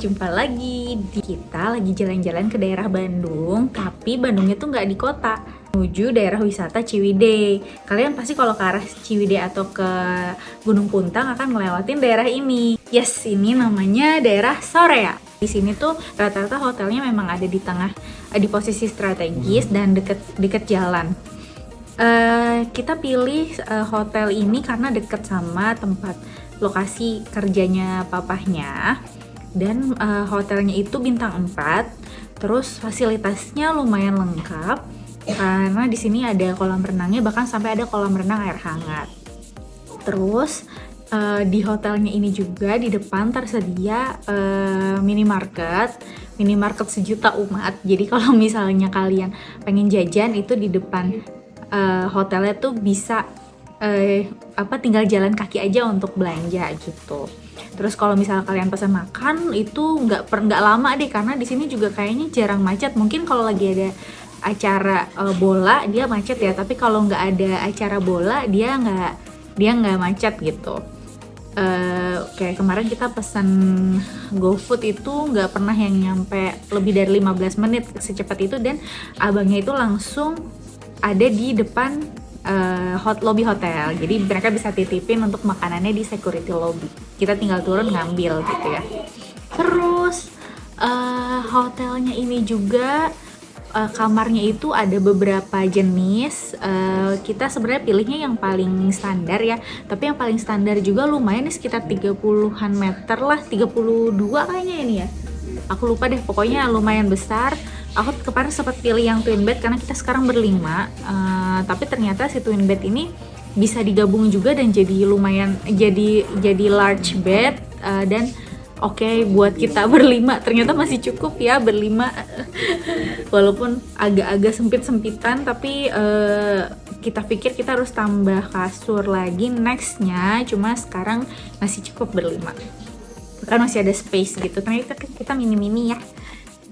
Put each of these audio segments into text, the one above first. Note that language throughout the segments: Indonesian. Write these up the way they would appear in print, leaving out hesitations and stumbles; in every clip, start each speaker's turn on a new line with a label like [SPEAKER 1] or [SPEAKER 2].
[SPEAKER 1] jumpa lagi. Kita lagi jalan-jalan ke daerah Bandung, tapi Bandungnya tuh nggak di kota, menuju daerah wisata Ciwidey. Kalian pasti kalau ke arah Ciwidey atau ke Gunung Puntang akan ngelewatin daerah ini. Yes, ini namanya daerah Sorea. Di sini tuh rata-rata hotelnya memang ada di tengah, di posisi strategis dan deket jalan. Kita pilih hotel ini karena deket sama tempat lokasi kerjanya papahnya, dan hotelnya itu bintang 4, terus fasilitasnya lumayan lengkap karena di sini ada kolam renangnya, bahkan sampai ada kolam renang air hangat. Terus di hotelnya ini juga di depan tersedia minimarket sejuta umat. Jadi kalau misalnya kalian pengen jajan itu di depan hotelnya tuh bisa tinggal jalan kaki aja untuk belanja gitu. Terus kalau misalnya kalian pesan makan itu nggak lama deh, karena di sini juga kayaknya jarang macet. Mungkin kalau lagi ada acara bola dia macet ya, tapi kalau nggak ada acara bola dia nggak macet gitu. Kayak kemarin kita pesan GoFood itu nggak pernah yang nyampe lebih dari 15 menit secepat itu, dan abangnya itu langsung ada di depan lobby hotel. Jadi mereka bisa titipin untuk makanannya di security lobby. Kita tinggal turun ngambil gitu ya. Terus hotelnya ini juga kamarnya itu ada beberapa jenis. Kita sebenarnya pilihnya yang paling standar ya, tapi yang paling standar juga lumayan nih, sekitar 30-an meter lah, 32 kayaknya ini ya, aku lupa deh, pokoknya lumayan besar. Aku kemarin sempat pilih yang twin bed karena kita sekarang berlima, tapi ternyata si twin bed ini bisa digabung juga dan jadi lumayan, jadi large bed, dan oke, buat kita berlima ternyata masih cukup ya berlima. Walaupun agak-agak sempit-sempitan, tapi kita pikir kita harus tambah kasur lagi nextnya, cuma sekarang masih cukup berlima kan masih ada space gitu. Ternyata kita mini-mini ya.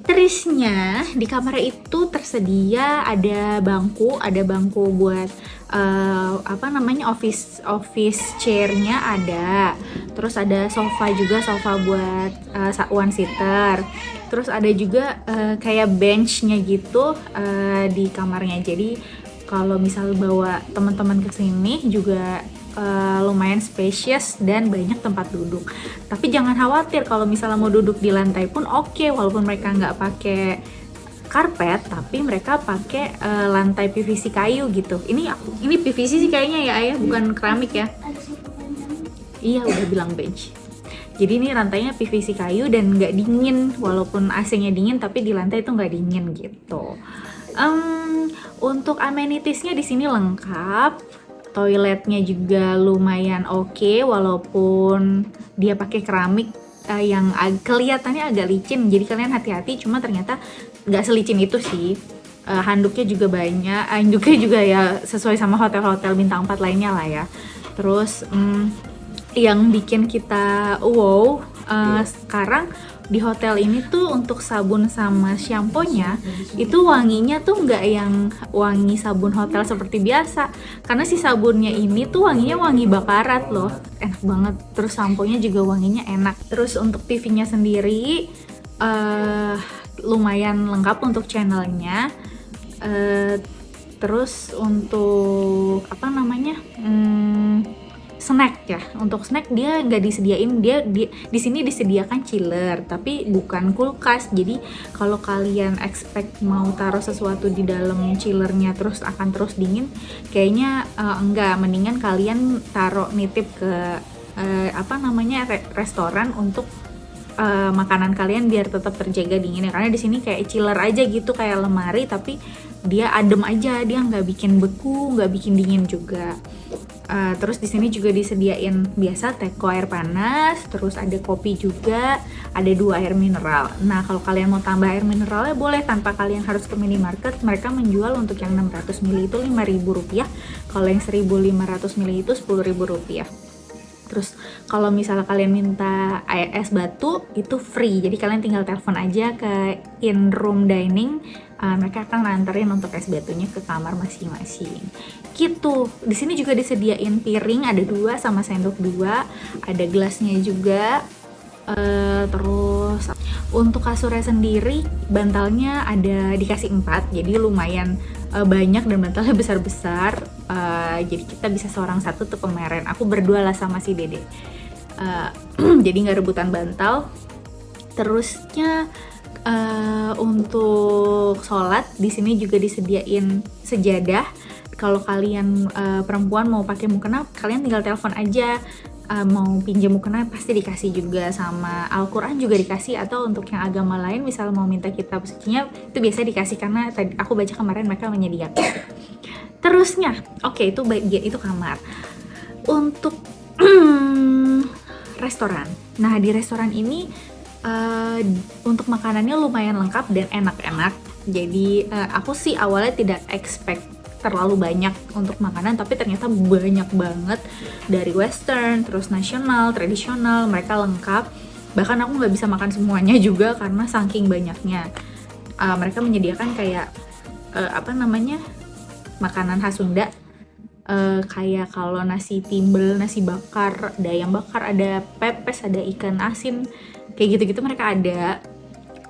[SPEAKER 1] Terusnya di kamar itu tersedia ada bangku buat office chairnya ada. Terus ada sofa buat one seater. Terus ada juga kayak benchnya gitu di kamarnya. Jadi kalau misal bawa teman-teman ke sini juga lumayan spacious dan banyak tempat duduk. Tapi jangan khawatir kalau misalnya mau duduk di lantai pun oke, walaupun mereka nggak pakai karpet, tapi mereka pakai lantai PVC kayu gitu. Ini PVC sih kayaknya ya ayah, bukan keramik ya. Iya udah bilang bench. Jadi ini lantainya PVC kayu dan nggak dingin, walaupun AC-nya dingin tapi di lantai itu nggak dingin gitu. Untuk amenitiesnya di sini lengkap. Toiletnya juga lumayan oke, walaupun dia pakai keramik yang kelihatannya agak licin, jadi kalian hati-hati, cuma ternyata nggak selicin itu sih. Handuknya juga banyak, handuknya juga ya sesuai sama hotel-hotel bintang 4 lainnya lah ya. Terus yang bikin kita wow, sekarang di hotel ini tuh untuk sabun sama shampoo-nya itu wanginya tuh nggak yang wangi sabun hotel seperti biasa, karena si sabunnya ini tuh wanginya wangi bakarat loh, enak banget. Terus shampoo-nya juga wanginya enak. Terus untuk TV-nya sendiri lumayan lengkap untuk channelnya. Terus untuk snack ya, untuk snack dia nggak disediain, dia di sini disediakan chiller tapi bukan kulkas. Jadi kalau kalian expect mau taruh sesuatu di dalam chillernya terus akan terus dingin, kayaknya enggak. Mendingan kalian taruh nitip ke restoran untuk makanan kalian biar tetap terjaga dinginnya, karena di sini kayak chiller aja gitu, kayak lemari tapi dia adem aja, dia nggak bikin beku, nggak bikin dingin juga. Terus di sini juga disediain biasa teko air panas, terus ada kopi juga, ada 2 air mineral. Nah kalau kalian mau tambah air mineralnya boleh tanpa kalian harus ke minimarket. Mereka menjual untuk yang 600 ml itu Rp5.000, kalau yang 1500 ml itu Rp10.000. Terus kalau misalnya kalian minta es batu itu free, jadi kalian tinggal telepon aja ke in-room dining, mereka akan nganterin untuk es batunya ke kamar masing-masing. Gitu. Di sini juga disediain piring ada 2 sama sendok 2, ada gelasnya juga. Terus untuk kasurnya sendiri, bantalnya ada dikasih 4, jadi lumayan banyak dan bantalnya besar-besar. Jadi kita bisa seorang satu tuh kemarin. Aku berdua lah sama si Dede. Jadi nggak rebutan bantal. Terusnya untuk sholat di sini juga disediain sejadah. Kalau kalian perempuan mau pakai mukena, kalian tinggal telepon aja. Mau pinjam mukena pasti dikasih juga, sama Al-Quran juga dikasih, atau untuk yang agama lain misal mau minta kitab sucinya itu biasa dikasih, karena tadi aku baca kemarin mereka menyediakan. Terusnya, oke, itu kamar. Untuk restoran. Nah, di restoran ini untuk makanannya lumayan lengkap dan enak-enak. Jadi aku sih awalnya tidak expect terlalu banyak untuk makanan, tapi ternyata banyak banget, dari western, terus nasional, tradisional, mereka lengkap. Bahkan aku nggak bisa makan semuanya juga karena saking banyaknya. Mereka menyediakan kayak makanan khas Sunda, kayak kalau nasi timbel, nasi bakar, ada ayam bakar, ada pepes, ada ikan asin, kayak gitu-gitu mereka ada.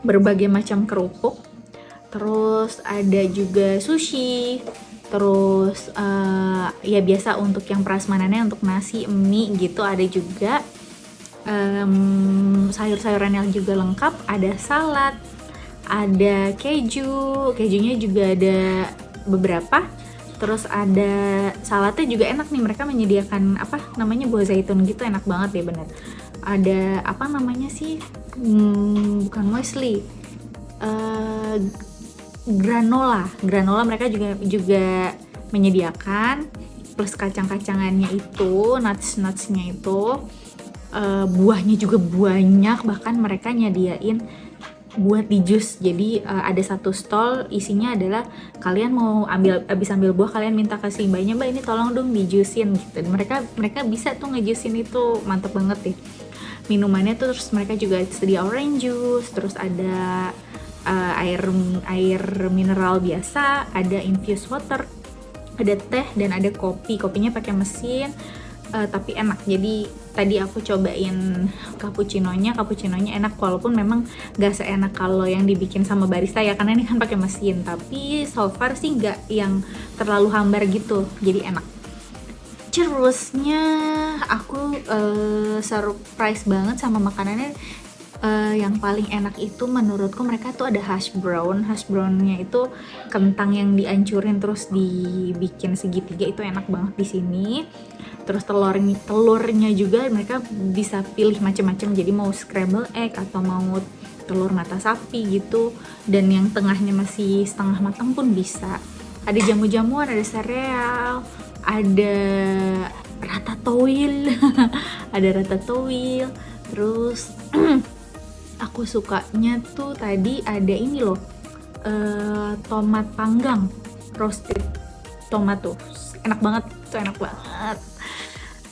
[SPEAKER 1] Berbagai macam kerupuk, terus ada juga sushi. Terus ya biasa untuk yang prasmanannya, untuk nasi, mie gitu ada juga. Sayur-sayurannya juga lengkap, ada salad, ada kejunya juga ada beberapa. Terus ada saladnya juga enak nih, mereka menyediakan buah zaitun gitu, enak banget ya bener. Ada bukan muesli, granola mereka juga menyediakan, plus kacang-kacangannya itu, nuts-nutsnya itu, buahnya juga banyak, bahkan mereka nyediain buat di jus. Jadi ada satu stall isinya adalah kalian mau habis ambil buah, kalian minta kasih mbaknya, mbak ini tolong dong dijusin gitu. Dan mereka bisa tuh ngejusin, itu mantep banget deh. Minumannya tuh terus mereka juga sedia orange juice, terus ada air mineral biasa, ada infused water, ada teh, dan ada kopinya pakai mesin, tapi enak. Jadi tadi aku cobain cappuccinonya enak, walaupun memang gak seenak kalau yang dibikin sama barista ya, karena ini kan pakai mesin, tapi so far sih gak yang terlalu hambar gitu, jadi enak. Terusnya aku surprise banget sama makanannya. Yang paling enak itu menurutku mereka tuh ada hash brownnya itu kentang yang dihancurin terus dibikin segitiga, itu enak banget di sini. Terus telurnya juga mereka bisa pilih macam-macam, jadi mau scramble egg atau mau telur mata sapi gitu, dan yang tengahnya masih setengah matang pun bisa. Ada jamu-jamuan, ada sereal, ada ratatouille terus aku sukanya tuh tadi ada ini loh, tomat panggang, roasted tomat tuh enak banget.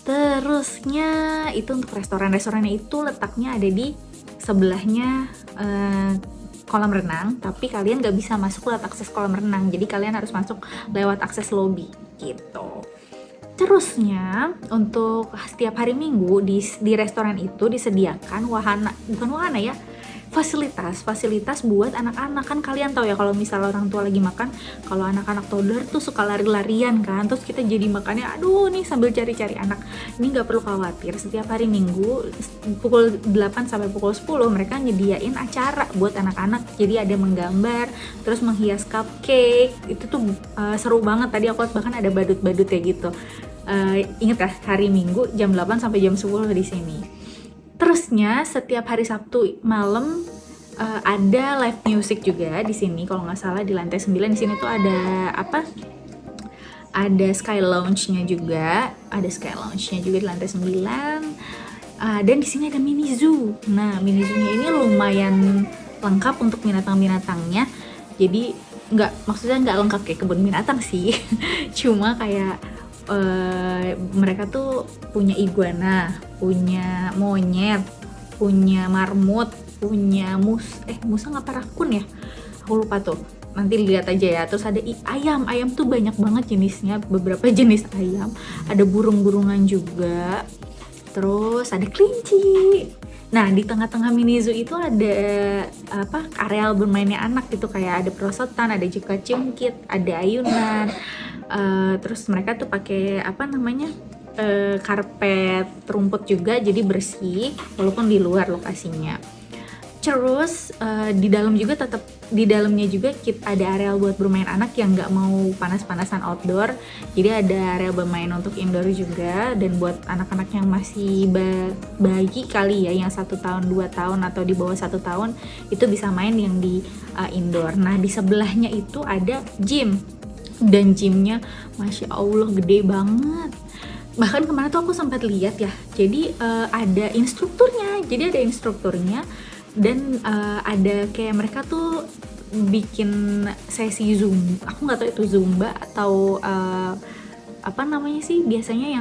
[SPEAKER 1] Terusnya itu untuk restorannya itu letaknya ada di sebelahnya kolam renang, tapi kalian gak bisa masuk lewat akses kolam renang, jadi kalian harus masuk lewat akses lobby gitu. Terusnya untuk setiap hari Minggu di restoran itu disediakan fasilitas buat anak-anak. Kan kalian tahu ya kalau misalnya orang tua lagi makan, kalau anak-anak toddler tuh suka lari-larian kan, terus kita jadi makannya aduh nih sambil cari-cari anak. Ini nggak perlu khawatir, setiap hari Minggu pukul 8 sampai pukul 10 mereka nyediain acara buat anak-anak. Jadi ada menggambar, terus menghias cupcake, itu tuh seru banget. Tadi aku lihat bahkan ada badut-badut ya gitu. Ingat kan hari Minggu jam 8 sampai jam 10 di sini. Terusnya setiap hari Sabtu malam ada live music juga di sini, kalau nggak salah di lantai 9 di sini tuh ada ada Sky Lounge-nya juga, di lantai 9. Dan di sini ada mini zoo. Nah, mini zoo-nya ini lumayan lengkap untuk binatang-binatangnya. Jadi maksudnya nggak lengkap kayak kebun binatang sih. Cuma kayak mereka tuh punya iguana, punya monyet, punya marmut, punya musa apa rakun ya, aku lupa tuh, nanti lihat aja ya. Terus ada ayam tuh banyak banget jenisnya, beberapa jenis ayam, ada burung-burungan juga, terus ada kelinci, Nah, di tengah-tengah mini zoo itu ada areal bermainnya anak gitu, kayak ada perosotan, ada juga cungkit, ada ayunan. Terus mereka tuh pakai karpet rumput juga, jadi bersih walaupun di luar lokasinya. Terus di dalamnya juga ada areal buat bermain anak yang nggak mau panas-panasan outdoor. Jadi ada area bermain untuk indoor juga, dan buat anak-anak yang masih bayi kali ya, yang 1 tahun 2 tahun atau di bawah 1 tahun, itu bisa main yang di indoor. Nah, di sebelahnya itu ada gym, dan gymnya masya Allah gede banget. Bahkan kemarin tuh aku sempat lihat ya, jadi ada instrukturnya dan ada kayak mereka tuh bikin sesi Zumba. Aku nggak tahu itu Zumba atau apa namanya sih biasanya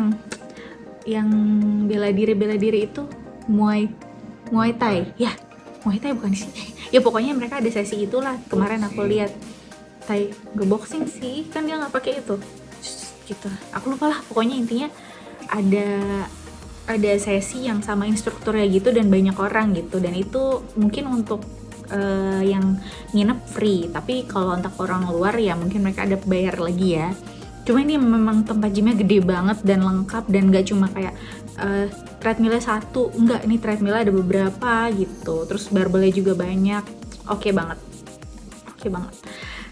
[SPEAKER 1] yang bela diri itu Muay Thai ya, Muay Thai bukan sih ya, pokoknya mereka ada sesi itulah kemarin aku lihat. Thai boxing sih kan dia nggak pakai itu gitu, aku lupa lah, pokoknya intinya ada sesi yang sama instrukturnya gitu dan banyak orang gitu, dan itu mungkin untuk yang nginep free, tapi kalau untuk orang luar ya mungkin mereka ada bayar lagi ya. Cuma ini memang tempat gymnya gede banget dan lengkap, dan gak cuma kayak treadmillnya satu, enggak, ini treadmillnya ada beberapa gitu, terus barbelnya juga banyak. Oke banget.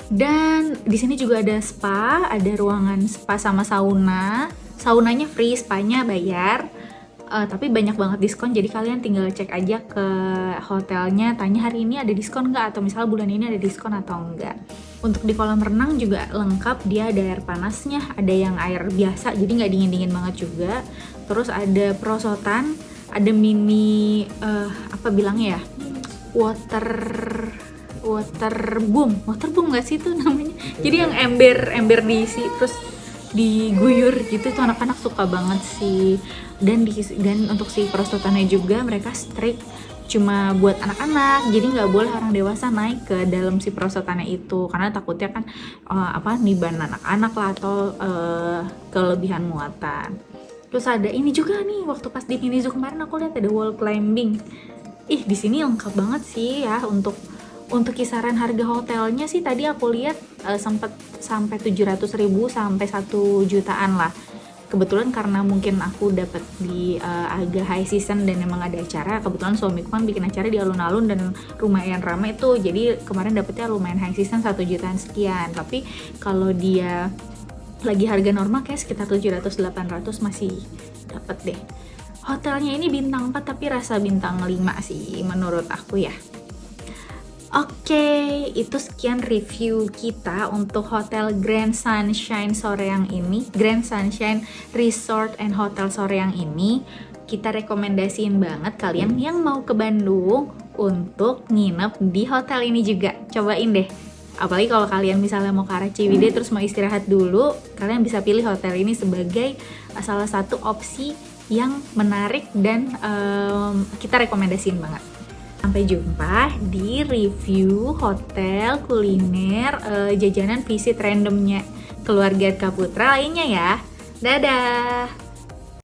[SPEAKER 1] Dan di sini juga ada spa, ada ruangan spa sama sauna. Saunanya free, spanya bayar. Tapi banyak banget diskon, jadi kalian tinggal cek aja ke hotelnya, tanya hari ini ada diskon nggak, atau misalnya bulan ini ada diskon atau enggak. Untuk di kolam renang juga lengkap, dia ada air panasnya, ada yang air biasa, jadi nggak dingin-dingin banget juga. Terus ada perosotan, ada mini water boom nggak sih itu namanya, jadi yang ember diisi terus diguyur gitu, tuh anak-anak suka banget sih. Dan untuk si perosotannya juga mereka strict, cuma buat anak-anak, jadi nggak boleh orang dewasa naik ke dalam si perosotannya itu, karena takutnya kan niban anak-anak lah atau kelebihan muatan. Terus ada ini juga nih, waktu pas di mini zoo kemarin aku lihat ada wall climbing. Di sini lengkap banget sih ya. Untuk kisaran harga hotelnya sih tadi aku lihat sempat sampai 700.000 sampai 1 jutaan lah. Kebetulan karena mungkin aku dapat di agak high season dan emang ada acara, kebetulan suamiku kan bikin acara di alun-alun dan lumayan ramai tuh, jadi kemarin dapetnya lumayan high season 1 jutaan sekian. Tapi kalau dia lagi harga normal kayak sekitar 700-800 masih dapat deh. Hotelnya ini bintang 4 tapi rasa bintang 5 sih menurut aku ya. Oke, itu sekian review kita untuk Hotel Grand Sunshine Soreang ini, Grand Sunshine Resort and Hotel Soreang ini. Kita rekomendasiin banget kalian yang mau ke Bandung untuk nginep di hotel ini juga. Cobain deh. Apalagi kalau kalian misalnya mau ke arah Ciwidey terus mau istirahat dulu, kalian bisa pilih hotel ini sebagai salah satu opsi yang menarik dan kita rekomendasiin banget. Sampai jumpa di review hotel, kuliner, jajanan visit randomnya keluarga Kaputra lainnya ya. Dadah!